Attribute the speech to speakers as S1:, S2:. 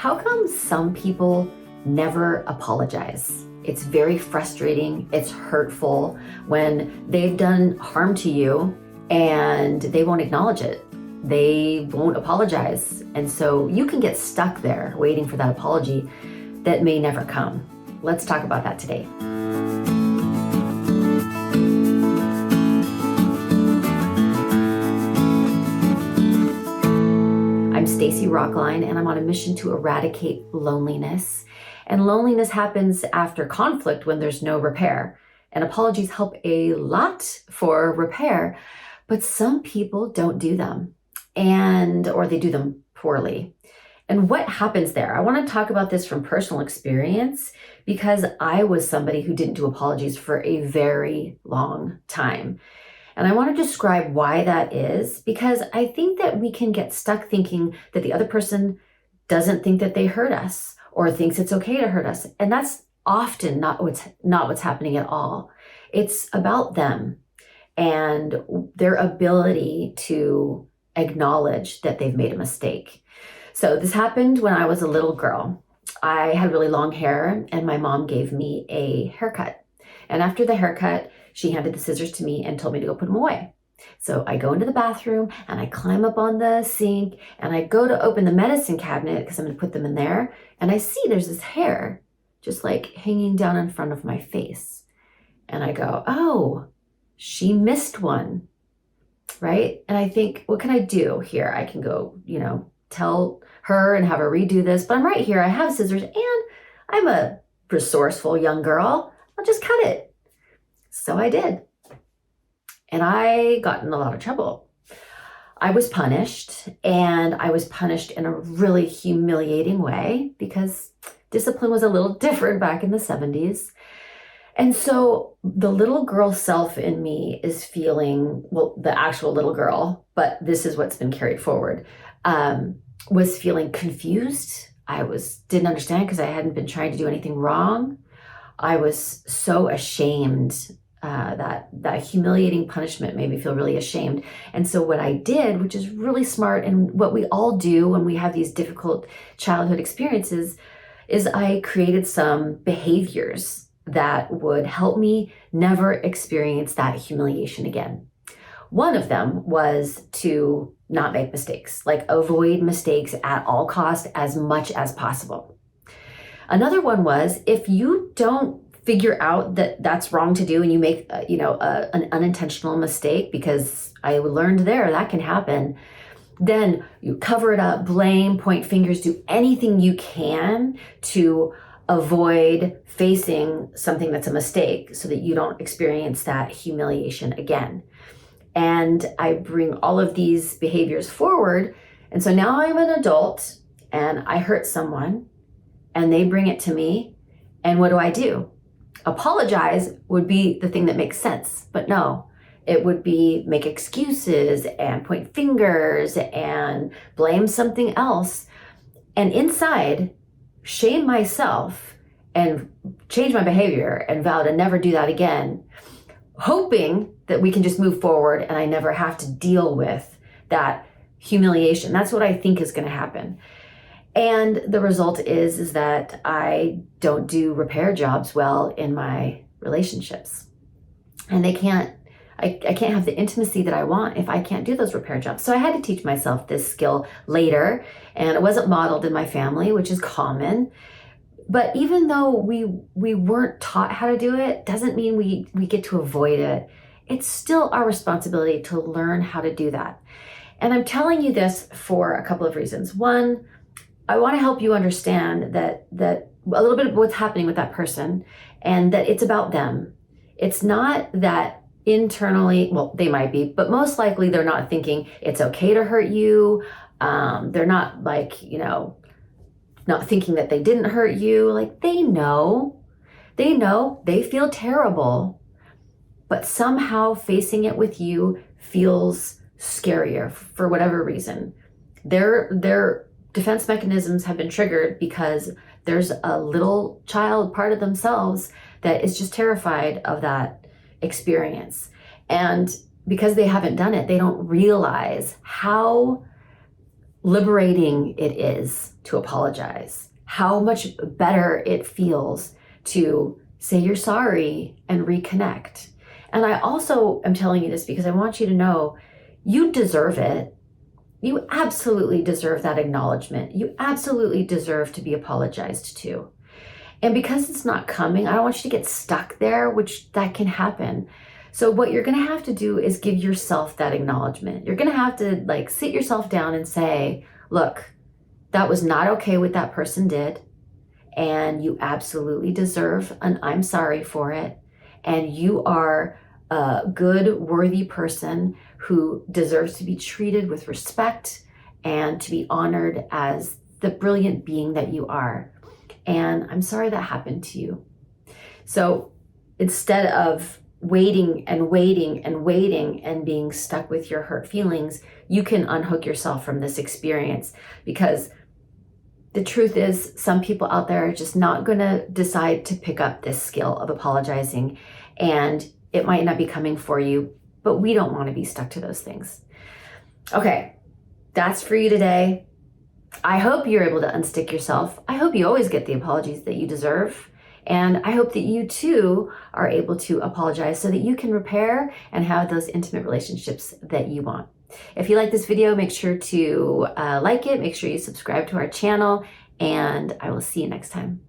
S1: How come some people never apologize? It's very frustrating. It's hurtful when they've done harm to you and they won't acknowledge it. They won't apologize. And so you can get stuck there waiting for that apology that may never come. Let's talk about that today. I'm Stacy Rocklein, and I'm on a mission to eradicate loneliness. And loneliness happens after conflict when there's no repair. And apologies help a lot for repair, but some people don't do them, or they do them poorly. And what happens there? I want to talk about this from personal experience because I was somebody who didn't do apologies for a very long time. And I want to describe why that is, because I think that we can get stuck thinking that the other person doesn't think that they hurt us or thinks it's okay to hurt us. And that's often not what's happening at all. It's about them and their ability to acknowledge that they've made a mistake. So this happened when I was a little girl. I had really long hair and my mom gave me a haircut. And after the haircut, she handed the scissors to me and told me to go put them away. So I go into the bathroom and I climb up on the sink and I go to open the medicine cabinet because I'm going to put them in there. And I see there's this hair just like hanging down in front of my face. And I go, oh, she missed one, right? And I think, what can I do here? I can go, tell her and have her redo this, but I'm right here. I have scissors and I'm a resourceful young girl. I'll just cut it. So I did. And I got in a lot of trouble. I was punished, and I was punished in a really humiliating way because discipline was a little different back in the 70s. And so the little girl self in me is feeling, well, the actual little girl, but this is what's been carried forward, was feeling confused. Didn't understand because I hadn't been trying to do anything wrong. I was so ashamed. That humiliating punishment made me feel really ashamed. And so what I did, which is really smart and what we all do when we have these difficult childhood experiences, is I created some behaviors that would help me never experience that humiliation again. One of them was to not make mistakes, like avoid mistakes at all costs as much as possible. Another one was, if you don't figure out that that's wrong to do and you make an unintentional mistake, because I learned that can happen, then you cover it up, blame, point fingers, do anything you can to avoid facing something that's a mistake so that you don't experience that humiliation again. And I bring all of these behaviors forward. And so now I'm an adult and I hurt someone and they bring it to me. And what do? Apologize would be the thing that makes sense, but no, it would be make excuses and point fingers and blame something else. And inside, shame myself and change my behavior and vow to never do that again, hoping that we can just move forward and I never have to deal with that humiliation. That's what I think is going to happen. And the result is that I don't do repair jobs well in my relationships. And I can't have the intimacy that I want if I can't do those repair jobs. So I had to teach myself this skill later, and it wasn't modeled in my family, which is common. But even though we weren't taught how to do it, doesn't mean we get to avoid it. It's still our responsibility to learn how to do that. And I'm telling you this for a couple of reasons. One, I want to help you understand that a little bit of what's happening with that person and that it's about them. It's not that internally, well, they might be, but most likely they're not thinking it's okay to hurt you. They're not not thinking that they didn't hurt you. Like they know, they feel terrible, but somehow facing it with you feels scarier for whatever reason. Their defense mechanisms have been triggered because there's a little child part of themselves that is just terrified of that experience. And because they haven't done it, they don't realize how liberating it is to apologize, how much better it feels to say you're sorry and reconnect. And I also am telling you this because I want you to know you deserve it. You absolutely deserve that acknowledgement. You absolutely deserve to be apologized to. And because it's not coming, I don't want you to get stuck there, which that can happen. So what you're going to have to do is give yourself that acknowledgement. You're going to have to like sit yourself down and say, look, that was not okay what that person did. And you absolutely deserve an I'm sorry for it. And you are a good, worthy person who deserves to be treated with respect and to be honored as the brilliant being that you are. And I'm sorry that happened to you. So instead of waiting and waiting and waiting and being stuck with your hurt feelings, you can unhook yourself from this experience, because the truth is some people out there are just not going to decide to pick up this skill of apologizing, and it might not be coming for you, but we don't want to be stuck to those things. Okay, that's for you today. I hope you're able to unstick yourself. I hope you always get the apologies that you deserve. And I hope that you too are able to apologize so that you can repair and have those intimate relationships that you want. If you like this video, make sure to like it, make sure you subscribe to our channel, and I will see you next time.